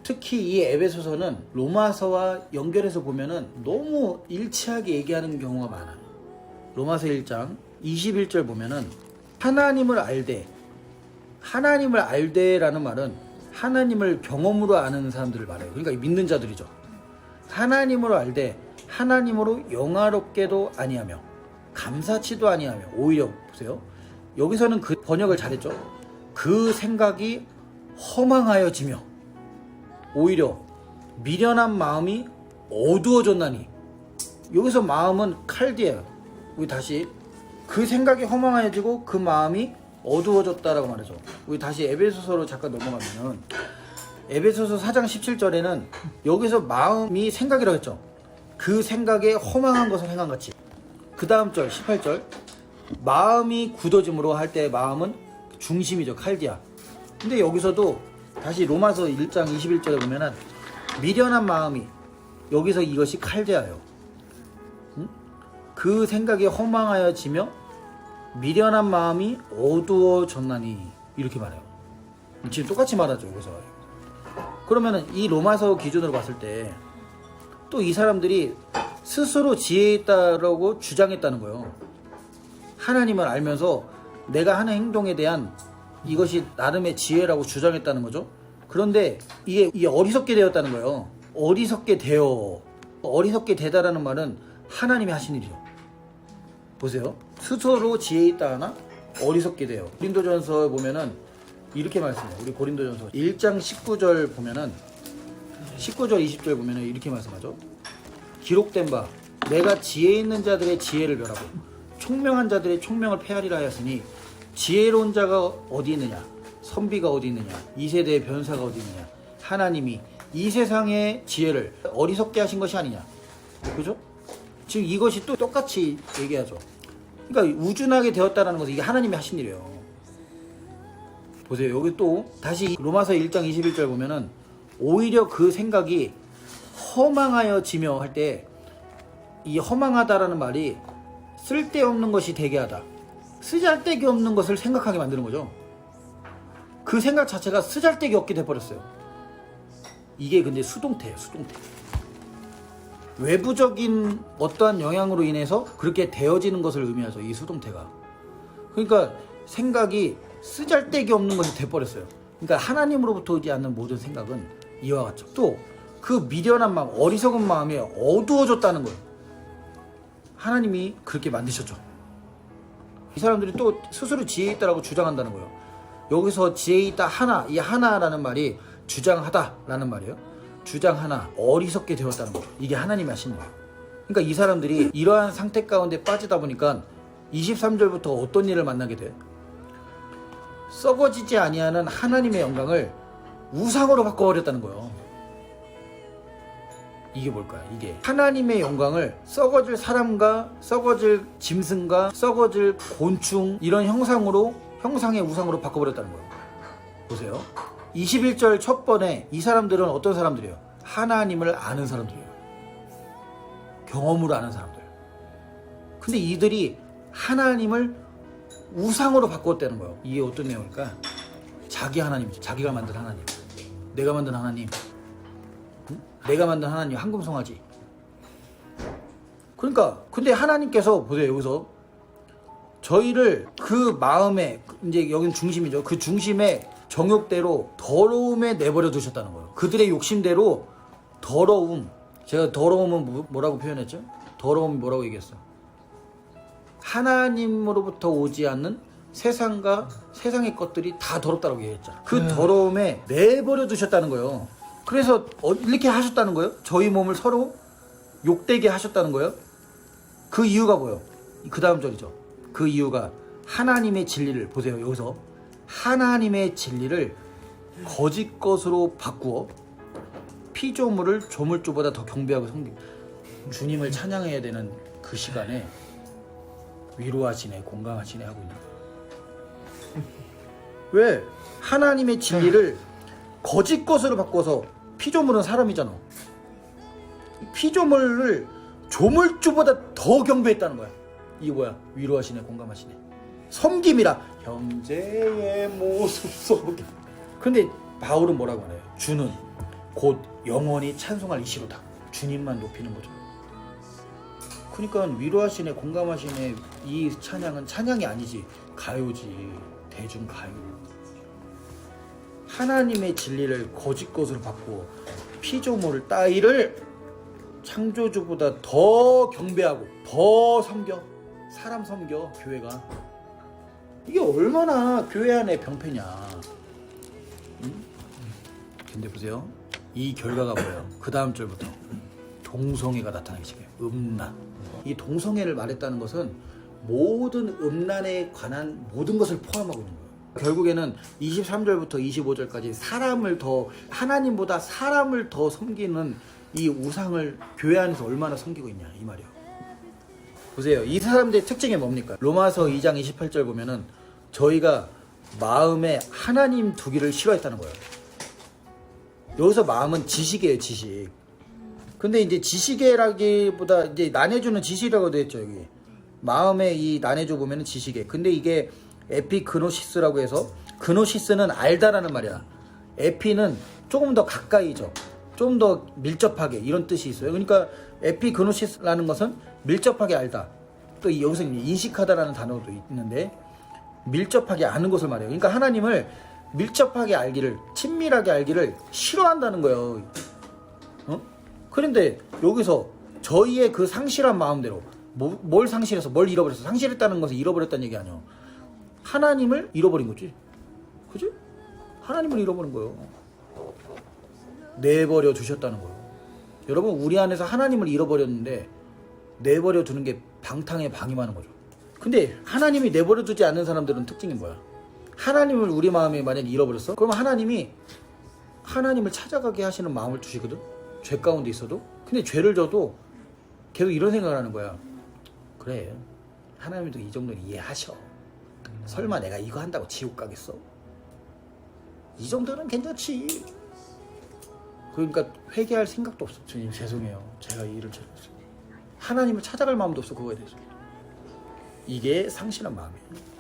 특히 이 에베소서는 로마서와 연결해서 보면은 너무 일치하게 얘기하는 경우가 많아요. 로마서 1장 21절 보면은 하나님을 알되라는 말은 하나님을 경험으로 아는 사람들을 말해요. 그러니까 믿는 자들이죠. 하나님으로 알되 하나님으로 영화롭게도 아니하며 감사치도 아니하며, 오히려 보세요. 여기서는 그 번역을 잘했죠. 그 생각이 허망하여지며 오히려 미련한 마음이 어두워졌나니. 여기서 마음은 칼디예요. 우리 다시 그 생각이 허망해지고 그 마음이 어두워졌다라고 말하죠. 우리 다시 에베소서로 잠깐 넘어가면은 에베소서 4장 17절에는 여기서 마음이 생각이라고 했죠. 그 생각에 허망한 것을 행한같이. 그 다음 절 18절 마음이 굳어짐으로 할 때 마음은 중심이죠. 칼디아. 근데 여기서도 다시 로마서 1장 21절에 보면은 미련한 마음이, 여기서 이것이 칼디아예요. 그 생각이 허망하여지며 미련한 마음이 어두워졌나니, 이렇게 말해요. 지금 똑같이 말하죠. 여기서. 그러면은 이 로마서 기준으로 봤을 때 또 이 사람들이 스스로 지혜 있다라고 주장했다는 거예요. 하나님을 알면서 내가 하는 행동에 대한 이것이 나름의 지혜라고 주장했다는 거죠. 그런데 이게 어리석게 되었다는 거예요. 어리석게 되다라는 말은 하나님이 하신 일이죠. 보세요. 스스로 지혜 있다 하나 어리석게 돼요. 고린도전서 보면은 이렇게 말씀해요. 우리 고린도전서 1장 19절 보면은 19절 20절 보면은 이렇게 말씀하죠. 기록된 바 내가 지혜 있는 자들의 지혜를 멸하고 총명한 자들의 총명을 폐하리라 하였으니 지혜로운 자가 어디 있느냐, 선비가 어디 있느냐, 이 세대의 변사가 어디 있느냐, 하나님이 이 세상의 지혜를 어리석게 하신 것이 아니냐. 그죠? 지금 이것이 또 똑같이 얘기하죠. 그러니까 우준하게 되었다는 것은 이게 하나님이 하신 일이에요. 보세요. 여기 또 다시 로마서 1장 21절 보면은 오히려 그 생각이 허망하여지며 할 때, 이 허망하다라는 말이 쓸데없는 것이 되게 하다, 쓰잘데기 없는 것을 생각하게 만드는 거죠. 그 생각 자체가 쓰잘데기 없게 돼버렸어요. 이게 근데 수동태예요. 수동태. 외부적인 어떠한 영향으로 인해서 그렇게 되어지는 것을 의미하죠. 이 수동태가. 그러니까 생각이 쓰잘데기 없는 것이 돼버렸어요. 그러니까 하나님으로부터 오지 않는 모든 생각은 이와 같죠. 또 그 미련한 마음, 어리석은 마음이 어두워졌다는 거예요. 하나님이 그렇게 만드셨죠. 이 사람들이 또 스스로 지혜 있다라고 주장한다는 거예요. 여기서 지혜 있다 하나, 이 하나라는 말이 주장하다라는 말이에요. 주장하나, 어리석게 되었다는 거죠. 이게 하나님이 하신 거예요. 그러니까 이 사람들이 이러한 상태 가운데 빠지다 보니까 23절부터 어떤 일을 만나게 돼? 썩어지지 아니하는 하나님의 영광을 우상으로 바꿔버렸다는 거예요. 이게 뭘까요? 이게 하나님의 영광을 썩어질 사람과 썩어질 짐승과 썩어질 곤충, 이런 형상의 우상으로 바꿔버렸다는 거예요. 보세요. 21절 첫 번에 이 사람들은 어떤 사람들이에요? 하나님을 아는 사람들이에요. 경험으로 아는 사람들. 근데 이들이 하나님을 우상으로 바꿨다는 거예요. 이게 어떤 내용일까? 자기 하나님이죠. 자기가 만든 하나님. 내가 만든 하나님. 응? 내가 만든 하나님, 황금송아지. 그러니까 근데 하나님께서 보세요. 여기서 저희를 그 마음에, 이제 여긴 중심이죠. 그 중심에 정욕대로 더러움에 내버려 두셨다는 거예요. 그들의 욕심대로 더러움. 제가 더러움은 뭐라고 표현했죠? 더러움이 뭐라고 얘기했어요? 하나님으로부터 오지 않는 세상과 세상의 것들이 다 더럽다고 얘기했잖아. 그 더러움에 내버려 두셨다는 거예요. 그래서 이렇게 하셨다는 거예요. 저희 몸을 서로 욕되게 하셨다는 거예요. 그 이유가 뭐예요? 그 다음 절이죠. 그 이유가 하나님의 진리를, 보세요. 여기서 하나님의 진리를 거짓 것으로 바꾸어 피조물을 조물주보다 더 경배하고 섬기고, 주님을 찬양해야 되는 그 시간에 위로하시네, 공감하시네 하고 있는 거예요. 왜? 하나님의 진리를 거짓 것으로 바꿔서, 피조물은 사람이잖아. 피조물을 조물주보다 더 경배했다는 거야. 이게 뭐야? 위로하시네, 공감하시네. 섬김이라 형제의 모습 속에. 근데 바울은 뭐라고 하나요? 주는 곧 영원히 찬송할 이시로다. 주님만 높이는 거죠. 그러니까 위로하시네, 공감하시네, 이 찬양은 찬양이 아니지, 가요지, 대중가요. 하나님의 진리를 거짓 것으로 바꾸어 피조물을 따위를 창조주보다 더 경배하고 더 섬겨. 사람 섬겨. 교회가 이게 얼마나 교회 안에 병폐냐. 근데 보세요, 이 결과가 뭐예요? 그 다음 절부터 동성애가 나타나기 시작해요. 음란. 이 동성애를 말했다는 것은 모든 음란에 관한 모든 것을 포함하고 있는 거예요. 결국에는 23절부터 25절까지 사람을 더, 하나님보다 사람을 더 섬기는 이 우상을 교회 안에서 얼마나 섬기고 있냐, 이 말이에요. 보세요, 이 사람들의 특징이 뭡니까? 로마서 2장 28절 보면은 저희가 마음에 하나님 두기를 싫어했다는 거예요. 여기서 마음은 지식이에요, 지식. 근데 이제 지식이라기보다 이제 나눠주는 지식이라고 되어 있죠, 여기. 마음에 이 나눠줘 보면은 지식이에요. 근데 이게 에피그노시스라고 해서, 그노시스는 알다라는 말이야. 에피는 조금 더 가까이죠. 좀 더 밀접하게, 이런 뜻이 있어요. 그러니까 에피그노시스라는 것은 밀접하게 알다. 또 여기서 인식하다라는 단어도 있는데, 밀접하게 아는 것을 말해요. 그러니까 하나님을 밀접하게 알기를, 친밀하게 알기를 싫어한다는 거예요. 그런데 여기서 저희의 그 상실한 마음대로 뭘 상실해서 뭘 잃어버렸어? 상실했다는 것은 잃어버렸다는 얘기 아니야. 하나님을 잃어버린 거지. 그지? 하나님을 잃어버린 거예요. 내버려 두셨다는 거예요. 여러분, 우리 안에서 하나님을 잃어버렸는데 내버려 두는 게 방탕에 방임하는 거죠. 근데 하나님이 내버려 두지 않는 사람들은 특징이 뭐야? 하나님을 우리 마음에 만약에 잃어버렸어? 그러면 하나님이 하나님을 찾아가게 하시는 마음을 주시거든? 죄 가운데 있어도. 근데 죄를 져도 계속 이런 생각을 하는 거야. 그래, 하나님도 이 정도는 이해하셔. 설마 내가 이거 한다고 지옥 가겠어? 이 정도는 괜찮지. 그러니까 회개할 생각도 없어. 주님 죄송해요, 제가 이 일을 잘못했어요. 하나님을 찾아갈 마음도 없어, 그거에 대해서. 이게 상실한 마음이에요.